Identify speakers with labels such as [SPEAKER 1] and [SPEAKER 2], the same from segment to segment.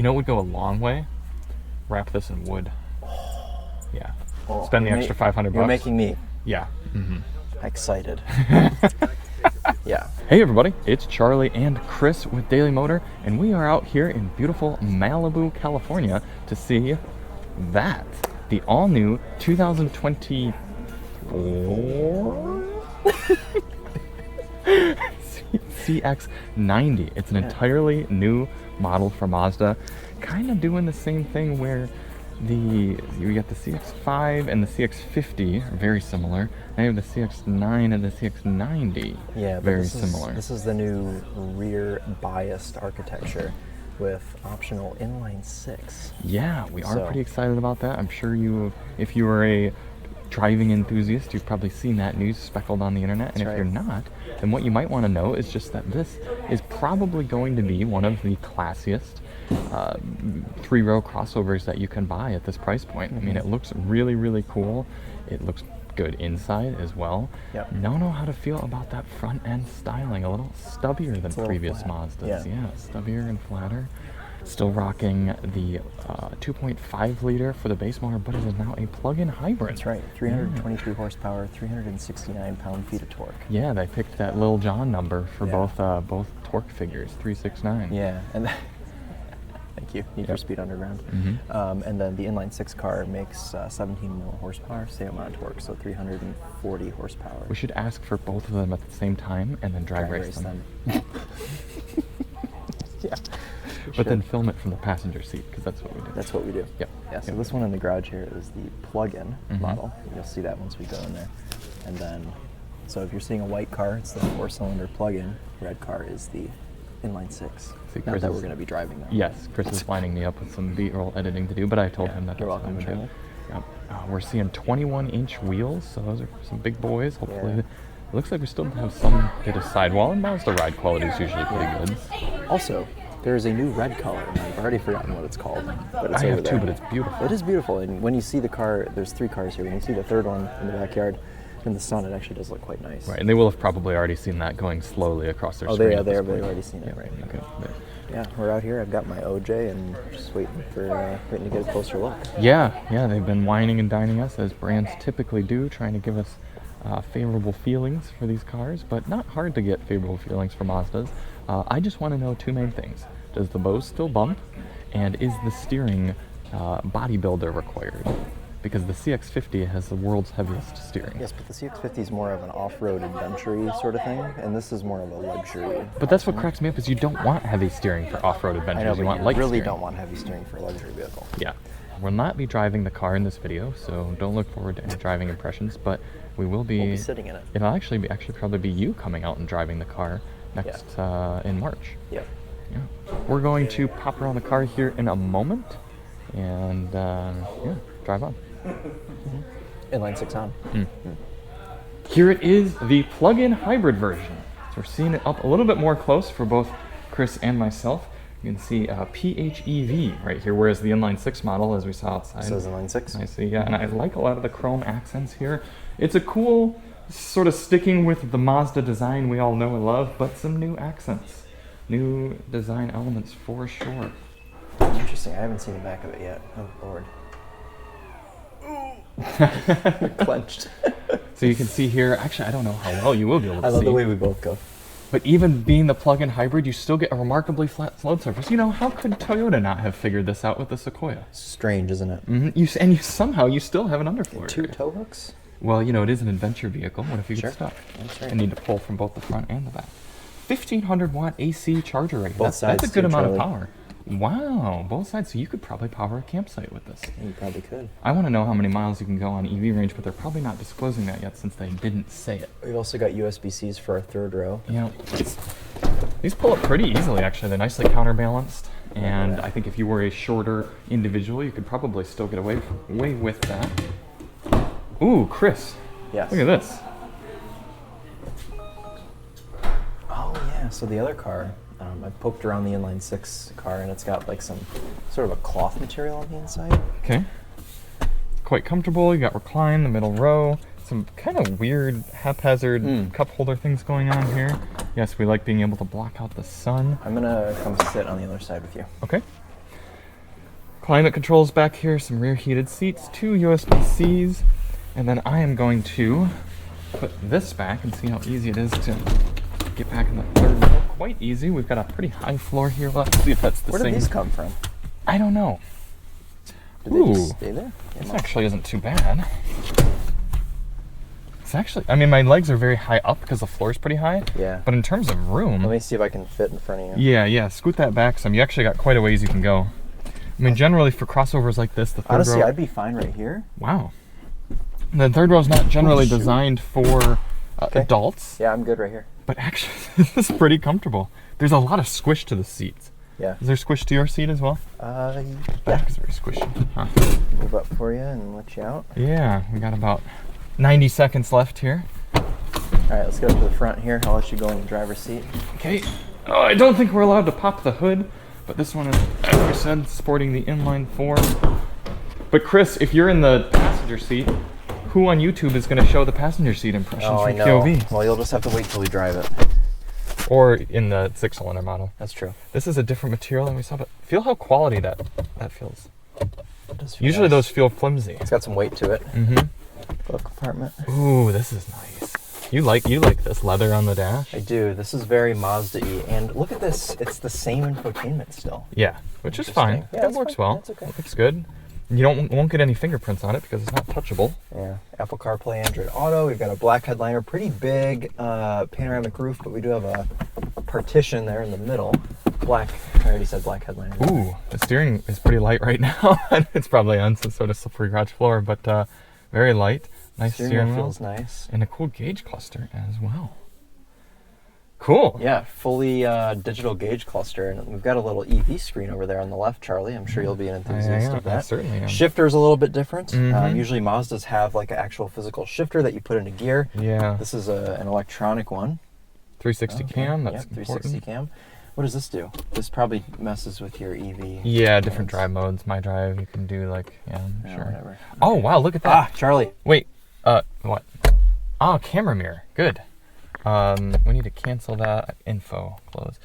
[SPEAKER 1] know what would go a long way? Wrap this in wood. Yeah. Spend the extra 500 bucks.
[SPEAKER 2] You're making me
[SPEAKER 1] Yeah.
[SPEAKER 2] excited. Yeah.
[SPEAKER 1] Hey everybody, it's Charlie and Chris with Daily Motor, and we are out here in beautiful Malibu, California to see that. The all-new 2024 CX-90. It's an entirely new model from Mazda, kind of doing the same thing where you got the CX-5 and the CX-50 are very similar. Now you have the CX-9 and the CX-90.
[SPEAKER 2] Yeah,
[SPEAKER 1] very similar.
[SPEAKER 2] This is the new rear biased architecture with optional inline-six.
[SPEAKER 1] Yeah, we are pretty excited about that. I'm sure if you are a driving enthusiast, you've probably seen that news speckled on the internet. And if you're not, then what you might want to know is just that this is probably going to be one of the classiest three-row crossovers that you can buy at this price point. I mean, it looks really, really cool. It looks good inside as well.
[SPEAKER 2] Yep.
[SPEAKER 1] Don't know how to feel about that front end styling. A little stubbier than previous Mazdas. Yeah, stubbier and flatter. Still rocking the 2.5 liter for the base motor, but it is now a plug-in hybrid.
[SPEAKER 2] That's right. 323 horsepower, 369 pound-feet of torque.
[SPEAKER 1] Yeah, they picked that Lil Jon number for both torque figures, 369.
[SPEAKER 2] Yeah, and thank you. Need for Speed Underground. And then the inline-six car makes 17 more horsepower, same amount of torque, so 340 horsepower.
[SPEAKER 1] We should ask for both of them at the same time and then drag race them.
[SPEAKER 2] Yeah.
[SPEAKER 1] But then film it from the passenger seat, because that's what we do.
[SPEAKER 2] That's what we do.
[SPEAKER 1] Yep.
[SPEAKER 2] Yeah, so this one in the garage here is the plug-in model. You'll see that once we go in there. And then, so if you're seeing a white car, it's the 4-cylinder plug-in. Red car is the inline-six. Not that we're going to be driving that.
[SPEAKER 1] Yes, Chris is lining me up with some B-roll editing to do, but I told him that.
[SPEAKER 2] You're welcome, Charlie.
[SPEAKER 1] Yep. We're seeing 21-inch wheels, so those are some big boys. Hopefully, it looks like we still have some bit of sidewall, and Mazda ride quality is usually pretty good.
[SPEAKER 2] Also, there is a new red color, and I've already forgotten what it's called. But it's
[SPEAKER 1] I have too, but it's beautiful.
[SPEAKER 2] It is beautiful, and when you see the car, there's 3 cars here. When you see the third one in the backyard, in the sun, it actually does look quite nice.
[SPEAKER 1] Right, and they will have probably already seen that going slowly across their screen.
[SPEAKER 2] Oh, they've already seen it, right?
[SPEAKER 1] Okay.
[SPEAKER 2] Yeah, we're out here. I've got my OJ, and just waiting to get a closer look.
[SPEAKER 1] Yeah, they've been whining and dining us, as brands typically do, trying to give us favorable feelings for these cars, but not hard to get favorable feelings for Mazdas. I just want to know 2 main things. Does the Bose still bump? And is the steering bodybuilder required? Because the CX-50 has the world's heaviest steering.
[SPEAKER 2] Yes, but the CX-50 is more of an off-road adventure-y sort of thing, and this is more of a luxury.
[SPEAKER 1] But that's what cracks me up, is you don't want heavy steering for off-road adventures.
[SPEAKER 2] I know,
[SPEAKER 1] you want light
[SPEAKER 2] really
[SPEAKER 1] steering.
[SPEAKER 2] don't want heavy steering for a luxury vehicle.
[SPEAKER 1] Yeah. We'll not be driving the car in this video, so don't look forward to any driving impressions, but we will be...
[SPEAKER 2] We'll be sitting in it.
[SPEAKER 1] It'll actually probably be you coming out and driving the car next in March.
[SPEAKER 2] Yep.
[SPEAKER 1] Yeah. We're going to pop around the car here in a moment, and drive on.
[SPEAKER 2] Inline-six on.
[SPEAKER 1] Here it is, the plug-in hybrid version. So we're seeing it up a little bit more close for both Chris and myself. You can see PHEV right here, whereas the inline-six model, as we saw outside.
[SPEAKER 2] It says inline-six.
[SPEAKER 1] I see, yeah, and I like a lot of the chrome accents here. It's a cool, sort of sticking with the Mazda design we all know and love, but some new accents. New design elements for sure.
[SPEAKER 2] Interesting, I haven't seen the back of it yet. Oh, Lord. Clenched.
[SPEAKER 1] So you can see here, actually I don't know how well you will be able to see.
[SPEAKER 2] I love the way we both go.
[SPEAKER 1] But even being the plug-in hybrid, you still get a remarkably flat road surface. You know, how could Toyota not have figured this out with the Sequoia?
[SPEAKER 2] Strange, isn't it?
[SPEAKER 1] You somehow still have an underfloor.
[SPEAKER 2] 2 tow hooks?
[SPEAKER 1] Well, you know, it is an adventure vehicle. What if you get stuck?
[SPEAKER 2] That's right.
[SPEAKER 1] And need to pull from both the front and the back. 1,500 watt AC charger rating.
[SPEAKER 2] Both sides.
[SPEAKER 1] That's a good amount of power. Wow, both sides. So you could probably power a campsite with this.
[SPEAKER 2] You probably could.
[SPEAKER 1] I want to know how many miles you can go on EV range, but they're probably not disclosing that yet since they didn't say it.
[SPEAKER 2] We've also got USB-Cs for our 3rd row.
[SPEAKER 1] Yeah, these pull up pretty easily, actually. They're nicely counterbalanced, and I think if you were a shorter individual, you could probably still get away with that. Ooh, Chris.
[SPEAKER 2] Yes.
[SPEAKER 1] Look at this.
[SPEAKER 2] Oh, yeah. So the other car, I poked around the inline-six car, and it's got like some sort of a cloth material on the inside.
[SPEAKER 1] Okay. Quite comfortable. You got recline, the middle row. Some kind of weird, haphazard cup holder things going on here. Yes, we like being able to block out the sun.
[SPEAKER 2] I'm going to come sit on the other side with you.
[SPEAKER 1] Okay. Climate controls back here, some rear heated seats, 2 USB-Cs, and then I am going to put this back and see how easy it is to get back in the third row. Quite easy. We've got a pretty high floor here. Let's see if that's the same.
[SPEAKER 2] Where did these come from?
[SPEAKER 1] I don't know.
[SPEAKER 2] Did they just stay there?
[SPEAKER 1] This actually isn't too bad. It's actually, I mean, my legs are very high up because the floor is pretty high.
[SPEAKER 2] Yeah.
[SPEAKER 1] But in terms of room.
[SPEAKER 2] Let me see if I can fit in front of you.
[SPEAKER 1] Yeah. Scoot that back some. You actually got quite a ways you can go. I mean, generally for crossovers like this, the third row.
[SPEAKER 2] Honestly, I'd be fine right here.
[SPEAKER 1] Wow. The third row is not generally designed for adults.
[SPEAKER 2] Yeah, I'm good right here.
[SPEAKER 1] But actually, this is pretty comfortable. There's a lot of squish to the seats.
[SPEAKER 2] Yeah.
[SPEAKER 1] Is there squish to your seat as well?
[SPEAKER 2] Yeah.
[SPEAKER 1] Back is very squishy. Huh.
[SPEAKER 2] Move up for you and let you out.
[SPEAKER 1] Yeah, we got about 90 seconds left here.
[SPEAKER 2] All right, let's go to the front here. I'll let you go in the driver's seat.
[SPEAKER 1] Okay. Oh, I don't think we're allowed to pop the hood, but this one is, as we said, sporting the inline-4. But Chris, if you're in the passenger seat, who on YouTube is going to show the passenger seat impressions from POV?
[SPEAKER 2] Well, you'll just have to wait till we drive it.
[SPEAKER 1] Or in the 6-cylinder model.
[SPEAKER 2] That's true.
[SPEAKER 1] This is a different material than we saw, but feel how quality that feels.
[SPEAKER 2] It does feel
[SPEAKER 1] Usually
[SPEAKER 2] nice.
[SPEAKER 1] Those feel flimsy.
[SPEAKER 2] It's got some weight to it.
[SPEAKER 1] Mm-hmm.
[SPEAKER 2] Glove compartment.
[SPEAKER 1] Ooh, this is nice. You like this leather on the dash?
[SPEAKER 2] I do. This is very Mazda-y. And look at this. It's the same infotainment still.
[SPEAKER 1] Yeah, which is fine.
[SPEAKER 2] Yeah,
[SPEAKER 1] that works
[SPEAKER 2] fine.
[SPEAKER 1] well.
[SPEAKER 2] That's okay.
[SPEAKER 1] It looks good. You won't get any fingerprints on it because it's not touchable.
[SPEAKER 2] Yeah. Apple CarPlay, Android Auto. We've got a black headliner. Pretty big panoramic roof, but we do have a partition there in the middle. Black. I already said black headliner.
[SPEAKER 1] Ooh, the steering is pretty light right now. It's probably on some sort of slippery garage floor, but very light. Nice steering wheel.
[SPEAKER 2] Feels nice.
[SPEAKER 1] And a cool gauge cluster as well. Cool.
[SPEAKER 2] Yeah, fully digital gauge cluster. And we've got a little EV screen over there on the left, Charlie. I'm sure you'll be an enthusiast of that.
[SPEAKER 1] I certainly am.
[SPEAKER 2] Shifter's a little bit different.
[SPEAKER 1] Mm-hmm.
[SPEAKER 2] Usually Mazdas have like an actual physical shifter that you put into gear.
[SPEAKER 1] Yeah.
[SPEAKER 2] This is an electronic one.
[SPEAKER 1] 360 cam, that's
[SPEAKER 2] 360 cam. What does this do? This probably messes with your EV.
[SPEAKER 1] Yeah, different drive modes. My drive, you can do like, sure.
[SPEAKER 2] Whatever.
[SPEAKER 1] Oh, wow, look at that.
[SPEAKER 2] Ah, Charlie.
[SPEAKER 1] Wait, what? Oh, camera mirror. Good. We need to cancel that. Info, close.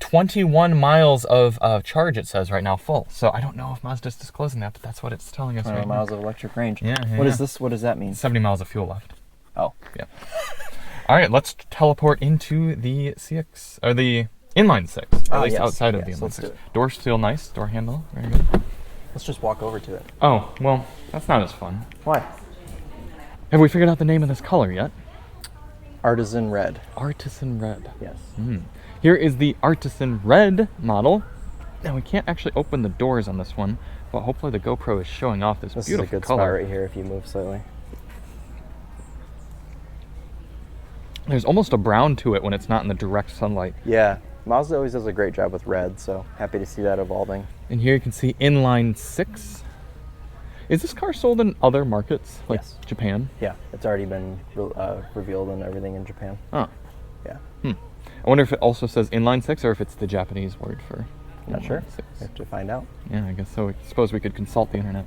[SPEAKER 1] 21 miles of charge, it says right now, full. So I don't know if Mazda's disclosing that, but that's what it's telling us right now.
[SPEAKER 2] Miles of electric range.
[SPEAKER 1] Yeah.
[SPEAKER 2] What is this? What does that mean?
[SPEAKER 1] 70 miles of fuel left.
[SPEAKER 2] Oh.
[SPEAKER 1] Yeah. All right, let's teleport into the CX, or the Inline-six, or at least outside of the Inline-six. Door's still nice, door handle, very good.
[SPEAKER 2] Let's just walk over to it.
[SPEAKER 1] Oh, well, that's not as fun.
[SPEAKER 2] Why?
[SPEAKER 1] Have we figured out the name of this color yet?
[SPEAKER 2] Artisan Red.
[SPEAKER 1] Artisan Red.
[SPEAKER 2] Yes.
[SPEAKER 1] Here is the Artisan Red model. Now, we can't actually open the doors on this one, but hopefully the GoPro is showing off this beautiful color.
[SPEAKER 2] This is a good spot right here if you move slightly.
[SPEAKER 1] There's almost a brown to it when it's not in the direct sunlight.
[SPEAKER 2] Yeah. Mazda always does a great job with red, so happy to see that evolving.
[SPEAKER 1] And here you can see Inline-six. Is this car sold in other markets, like Japan?
[SPEAKER 2] Yeah, it's already been revealed and everything in Japan.
[SPEAKER 1] Oh.
[SPEAKER 2] Yeah.
[SPEAKER 1] I wonder if it also says Inline-six or if it's the Japanese word for
[SPEAKER 2] Not sure. We have to find out.
[SPEAKER 1] Yeah, I guess so. I suppose we could consult the internet.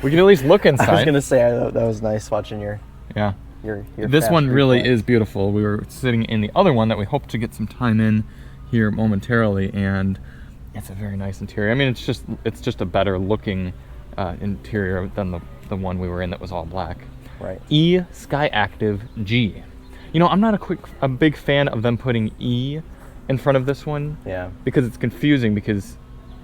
[SPEAKER 1] We could at least look inside.
[SPEAKER 2] I was going to say, I thought that was nice watching your...
[SPEAKER 1] Yeah.
[SPEAKER 2] Your
[SPEAKER 1] this one really is beautiful. We were sitting in the other one that we hope to get some time in here momentarily, and it's a very nice interior. I mean, it's just a better looking interior than the one we were in that was all black.
[SPEAKER 2] Right.
[SPEAKER 1] Skyactiv G. You know, I'm not a big fan of them putting E in front of this one.
[SPEAKER 2] Yeah. Because
[SPEAKER 1] it's confusing because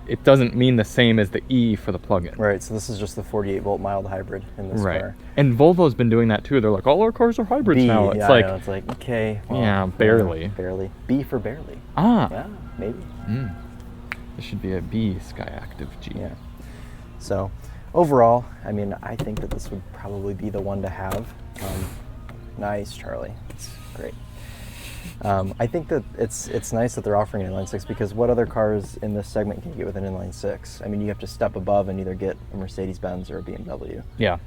[SPEAKER 1] it doesn't mean the same as the E for the plug-in.
[SPEAKER 2] Right, so this is just the 48-volt mild hybrid in this car.
[SPEAKER 1] And Volvo's been doing that too. They're like, all our cars are hybrids now.
[SPEAKER 2] It's like, it's like, okay. Well,
[SPEAKER 1] yeah, barely.
[SPEAKER 2] Barely. B for barely.
[SPEAKER 1] Ah.
[SPEAKER 2] Yeah, maybe.
[SPEAKER 1] This should be a B Skyactiv G.
[SPEAKER 2] Yeah. So, overall, I mean, I think that this would probably be the one to have. Nice, Charlie. It's great. I think that it's nice that they're offering an inline-six, because what other cars in this segment can you get with an inline-six? I mean, you have to step above and either get a Mercedes-Benz or a BMW.
[SPEAKER 1] Yeah.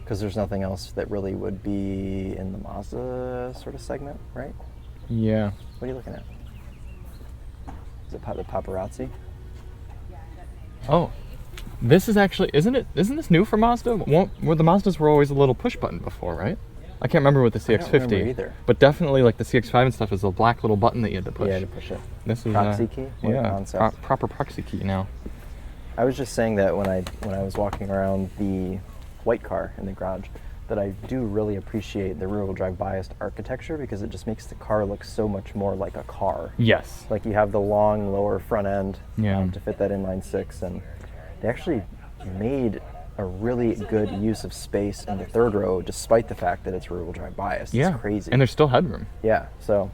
[SPEAKER 2] Because there's nothing else that really would be in the Mazda sort of segment, right?
[SPEAKER 1] Yeah.
[SPEAKER 2] What are you looking at? Is it the paparazzi?
[SPEAKER 1] Oh, this is actually, isn't this new for Mazda? Where the Mazdas were always a little push button before, right? I can't remember with the CX-50.
[SPEAKER 2] I don't remember either.
[SPEAKER 1] But definitely like the CX-5 and stuff is a black little button that you had to push.
[SPEAKER 2] Yeah, to push it.
[SPEAKER 1] This is
[SPEAKER 2] proxy key?
[SPEAKER 1] Yeah, proper proxy key now.
[SPEAKER 2] I was just saying that when I was walking around the white car in the garage, that I do really appreciate the rear-wheel drive biased architecture because it just makes the car look so much more like a car.
[SPEAKER 1] Yes.
[SPEAKER 2] Like you have the long lower front end
[SPEAKER 1] Yeah.
[SPEAKER 2] to fit that inline-six, and they actually made a really good use of space in the third row despite the fact that it's rear-wheel drive biased.
[SPEAKER 1] Yeah.
[SPEAKER 2] It's crazy.
[SPEAKER 1] And there's still headroom.
[SPEAKER 2] Yeah, so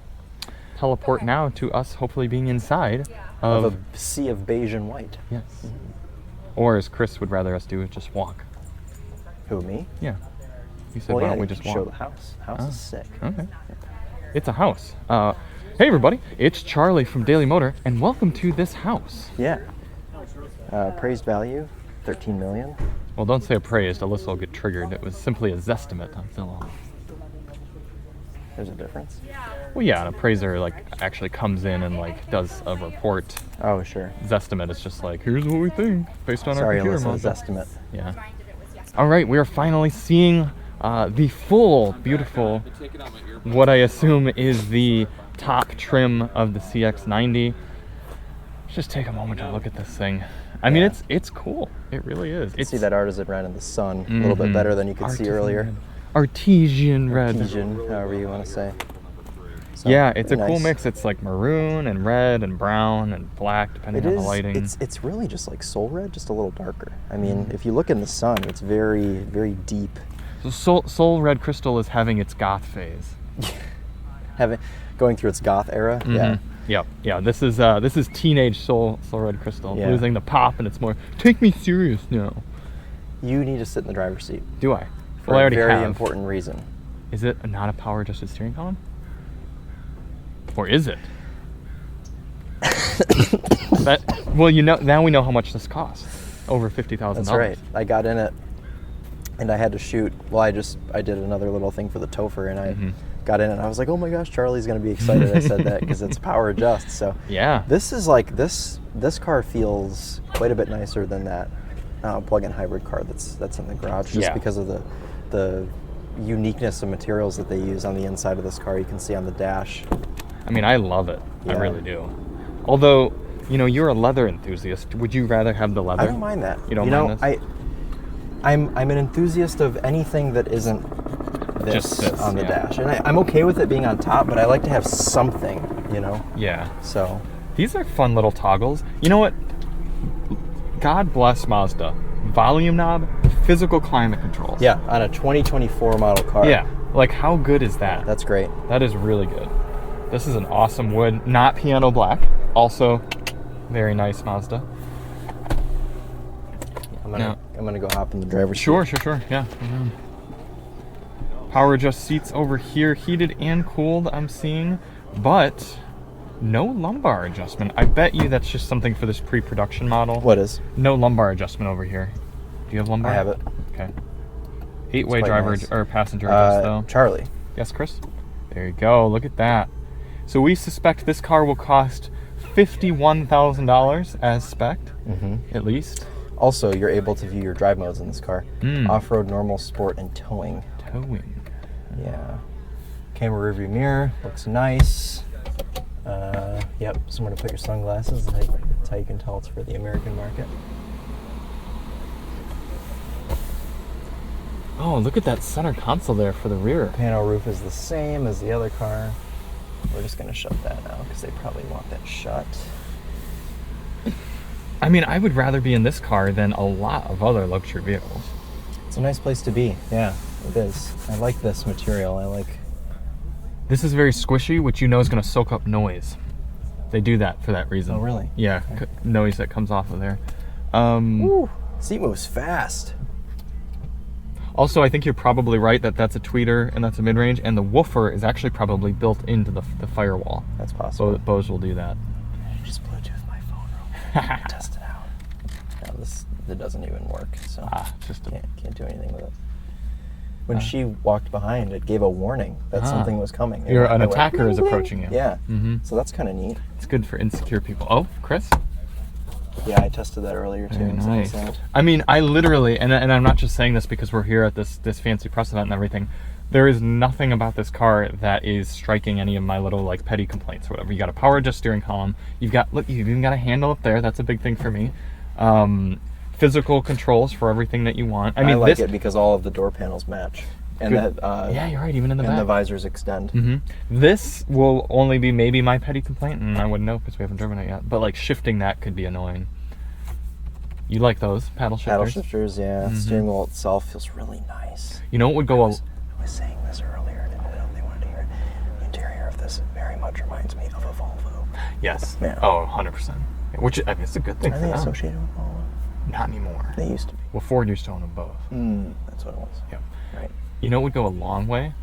[SPEAKER 1] Teleport now to us hopefully being inside
[SPEAKER 2] of
[SPEAKER 1] of...
[SPEAKER 2] a sea of beige and white.
[SPEAKER 1] Yes. Or as Chris would rather us do, just walk.
[SPEAKER 2] Who, me?
[SPEAKER 1] Yeah. You said,
[SPEAKER 2] Well,
[SPEAKER 1] why
[SPEAKER 2] yeah,
[SPEAKER 1] don't we
[SPEAKER 2] you
[SPEAKER 1] just
[SPEAKER 2] can
[SPEAKER 1] walk?
[SPEAKER 2] show the house. House is sick.
[SPEAKER 1] Okay. It's a house. Hey everybody, it's Charlie from Daily Motor, and welcome to this house.
[SPEAKER 2] Yeah. Appraised value, 13 million.
[SPEAKER 1] Well, don't say appraised, Alyssa will get triggered. It was simply a Zestimate on Zillow.
[SPEAKER 2] There's a difference.
[SPEAKER 1] Well, yeah, an appraiser like actually comes in and like does a report.
[SPEAKER 2] Oh, sure.
[SPEAKER 1] Zestimate is just like, here's what we think based on
[SPEAKER 2] Sorry,
[SPEAKER 1] our computer
[SPEAKER 2] Alyssa,
[SPEAKER 1] model.
[SPEAKER 2] estimate.
[SPEAKER 1] Yeah. All right, we are finally seeing the full, beautiful, what I assume is the top trim of the CX-90. Let's just take a moment to look at this thing. I mean, it's cool. It really is.
[SPEAKER 2] You see that artisan red in the sun a little bit better than you could see earlier.
[SPEAKER 1] Artesian red.
[SPEAKER 2] Artesian, however you want to say. So,
[SPEAKER 1] Yeah, it's a
[SPEAKER 2] very
[SPEAKER 1] cool
[SPEAKER 2] nice.
[SPEAKER 1] mix. It's like maroon and red and brown and black, depending
[SPEAKER 2] It
[SPEAKER 1] on
[SPEAKER 2] is.
[SPEAKER 1] the lighting.
[SPEAKER 2] It's really just like soul red, just a little darker. I mean, if you look in the sun, it's very, very deep.
[SPEAKER 1] So Soul Red Crystal is having its goth phase.
[SPEAKER 2] Going through its goth era. Yeah.
[SPEAKER 1] Yep. Yeah. This is teenage Soul Red Crystal
[SPEAKER 2] Yeah.
[SPEAKER 1] losing the pop, and it's more take me serious now.
[SPEAKER 2] You need to sit in the driver's seat
[SPEAKER 1] Do I?
[SPEAKER 2] for
[SPEAKER 1] Well, I
[SPEAKER 2] a
[SPEAKER 1] already
[SPEAKER 2] very
[SPEAKER 1] have.
[SPEAKER 2] important reason.
[SPEAKER 1] Is it not a power adjusted steering column? Or is it? Well, you know, now we know how much this costs. Over $50,000.
[SPEAKER 2] That's right. I got in it, and I had to shoot. Well, I did another little thing for the Topher, and I got in it. And I was like, oh my gosh, Charlie's gonna be excited. I said that because it's power adjust. So
[SPEAKER 1] Yeah.
[SPEAKER 2] this is like this car feels quite a bit nicer than that plug-in hybrid car that's in the garage, just
[SPEAKER 1] Yeah.
[SPEAKER 2] because of the uniqueness of materials that they use on the inside of this car. You can see on the dash.
[SPEAKER 1] I mean, I love it. I
[SPEAKER 2] Yeah.
[SPEAKER 1] really do. Although, you know, you're a leather enthusiast. Would you rather have the leather?
[SPEAKER 2] I don't mind that.
[SPEAKER 1] You don't mind this?
[SPEAKER 2] I'm an enthusiast of anything that isn't
[SPEAKER 1] Just this,
[SPEAKER 2] on the
[SPEAKER 1] yeah.
[SPEAKER 2] dash, and I'm okay with it being on top, but I like to have something, you know.
[SPEAKER 1] Yeah.
[SPEAKER 2] So
[SPEAKER 1] These are fun little toggles. You know what? God bless Mazda. Volume knob, physical climate controls.
[SPEAKER 2] yeah, on a 2024 model car.
[SPEAKER 1] Yeah. Like, how good is that?
[SPEAKER 2] That's great.
[SPEAKER 1] That is really good. This is an awesome wood, not piano black. Also, very nice Mazda.
[SPEAKER 2] I'm
[SPEAKER 1] Now-
[SPEAKER 2] gonna go hop in the driver's seat.
[SPEAKER 1] Sure. Yeah. Power adjust seats over here, heated and cooled, I'm seeing, but no lumbar adjustment. I bet you that's just something for this pre-production model.
[SPEAKER 2] What is?
[SPEAKER 1] No lumbar adjustment over here. Do you have lumbar?
[SPEAKER 2] I have it.
[SPEAKER 1] Okay. 8-way
[SPEAKER 2] quite
[SPEAKER 1] driver
[SPEAKER 2] nice.
[SPEAKER 1] or passenger adjust though.
[SPEAKER 2] Charlie.
[SPEAKER 1] Yes, Chris? There you go. Look at that. So we suspect this car will cost $51,000 as spec'd, at least.
[SPEAKER 2] Also, you're able to view your drive modes in this car:
[SPEAKER 1] Mm.
[SPEAKER 2] off-road, normal, sport, and towing.
[SPEAKER 1] Towing.
[SPEAKER 2] Yeah. Camera rearview mirror looks nice. Yep. Somewhere to put your sunglasses. That's how you can tell it's for the American market.
[SPEAKER 1] Oh, look at that center console there for the rear.
[SPEAKER 2] Panel roof is the same as the other car. We're just gonna shut that now because they probably want that shut.
[SPEAKER 1] I mean, I would rather be in this car than a lot of other luxury vehicles.
[SPEAKER 2] It's a nice place to be. Yeah, it is. I like this material. I like.
[SPEAKER 1] This is very squishy, which you know is going to soak up noise. They do that for that reason.
[SPEAKER 2] Oh, really?
[SPEAKER 1] Yeah, noise that comes off of there.
[SPEAKER 2] Woo! Seat moves fast.
[SPEAKER 1] Also, I think you're probably right that that's a tweeter and that's a mid-range, and the woofer is actually probably built into the firewall.
[SPEAKER 2] That's possible.
[SPEAKER 1] Bose will do that.
[SPEAKER 2] Just Bluetooth my phone real quick. Test it out. No, it doesn't even work. So
[SPEAKER 1] Just a,
[SPEAKER 2] can't do anything with it. When she walked behind, it gave a warning that something was coming.
[SPEAKER 1] an
[SPEAKER 2] It went,
[SPEAKER 1] attacker is
[SPEAKER 2] "Bling, bling."
[SPEAKER 1] approaching you.
[SPEAKER 2] Yeah.
[SPEAKER 1] Mm-hmm.
[SPEAKER 2] So that's kind of neat.
[SPEAKER 1] It's good for insecure people. Oh, Chris?
[SPEAKER 2] Yeah, I tested that earlier too.
[SPEAKER 1] Very
[SPEAKER 2] and
[SPEAKER 1] nice.
[SPEAKER 2] sound.
[SPEAKER 1] I mean, I literally, and I'm not just saying this because we're here at this fancy press event and everything. There is nothing about this car that is striking any of my little like petty complaints or whatever. You got a power adjust steering column. You've even got a handle up there. That's a big thing for me. Physical controls for everything that you want.
[SPEAKER 2] I mean, like it because all of the door panels match. And
[SPEAKER 1] good.
[SPEAKER 2] that,
[SPEAKER 1] yeah, you're right, even in the back.
[SPEAKER 2] And the visors extend.
[SPEAKER 1] This will only be maybe my petty complaint, and I wouldn't know because we haven't driven it yet, but like shifting that could be annoying. You like those paddle shifters?
[SPEAKER 2] Paddle shifters, yeah. Steering wheel itself feels really nice.
[SPEAKER 1] You know what would go...
[SPEAKER 2] I was saying this earlier, I didn't know if they wanted to hear it. The interior of this very much reminds me of a Volvo.
[SPEAKER 1] Yes.
[SPEAKER 2] Yeah.
[SPEAKER 1] Oh, 100%. Which, I mean, it's a good thing
[SPEAKER 2] Are
[SPEAKER 1] for
[SPEAKER 2] they
[SPEAKER 1] them.
[SPEAKER 2] associated with Volvo?
[SPEAKER 1] Not anymore.
[SPEAKER 2] They used to be.
[SPEAKER 1] Well, Ford used to own them both.
[SPEAKER 2] That's what it was.
[SPEAKER 1] Yep.
[SPEAKER 2] Right.
[SPEAKER 1] You know what would go a long way?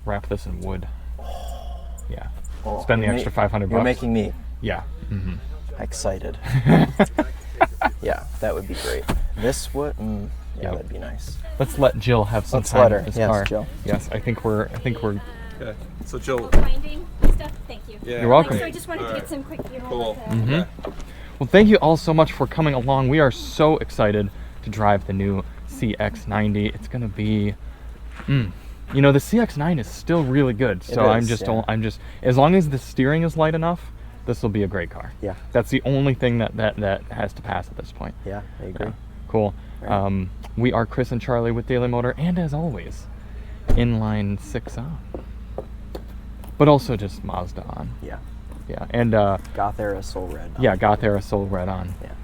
[SPEAKER 1] Wrap this in wood. Yeah. Spend the extra $500.
[SPEAKER 2] You're making me
[SPEAKER 1] Yeah.
[SPEAKER 2] excited. Yeah, that would be great. This would, yeah, that'd be nice.
[SPEAKER 1] Let's let Jill have some
[SPEAKER 2] Let's
[SPEAKER 1] time
[SPEAKER 2] let her.
[SPEAKER 1] in this
[SPEAKER 2] Yes,
[SPEAKER 1] car.
[SPEAKER 2] Jill.
[SPEAKER 1] Yes, I think we're.
[SPEAKER 3] Okay. So Jill.
[SPEAKER 4] Finding stuff. Thank you.
[SPEAKER 3] Yeah.
[SPEAKER 1] You're welcome.
[SPEAKER 4] So I just wanted to get some quick,
[SPEAKER 3] Cool.
[SPEAKER 4] like,
[SPEAKER 1] Well, thank you all so much for coming along. We are so excited to drive the new CX-90. It's gonna be, you know, the CX-9 is still really good. So I'm just, as long as the steering is light enough, this will be a great car.
[SPEAKER 2] Yeah.
[SPEAKER 1] That's the only thing that has to pass at this point.
[SPEAKER 2] Yeah, I agree.
[SPEAKER 1] Yeah. Cool.
[SPEAKER 2] Right.
[SPEAKER 1] We are Chris and Charlie with Daily Motor, and as always, Inline-six on. But also just Mazda on.
[SPEAKER 2] Yeah.
[SPEAKER 1] Yeah, and
[SPEAKER 2] Goth era Soul Red.
[SPEAKER 1] yeah, Goth era Soul Red on.
[SPEAKER 2] Yeah.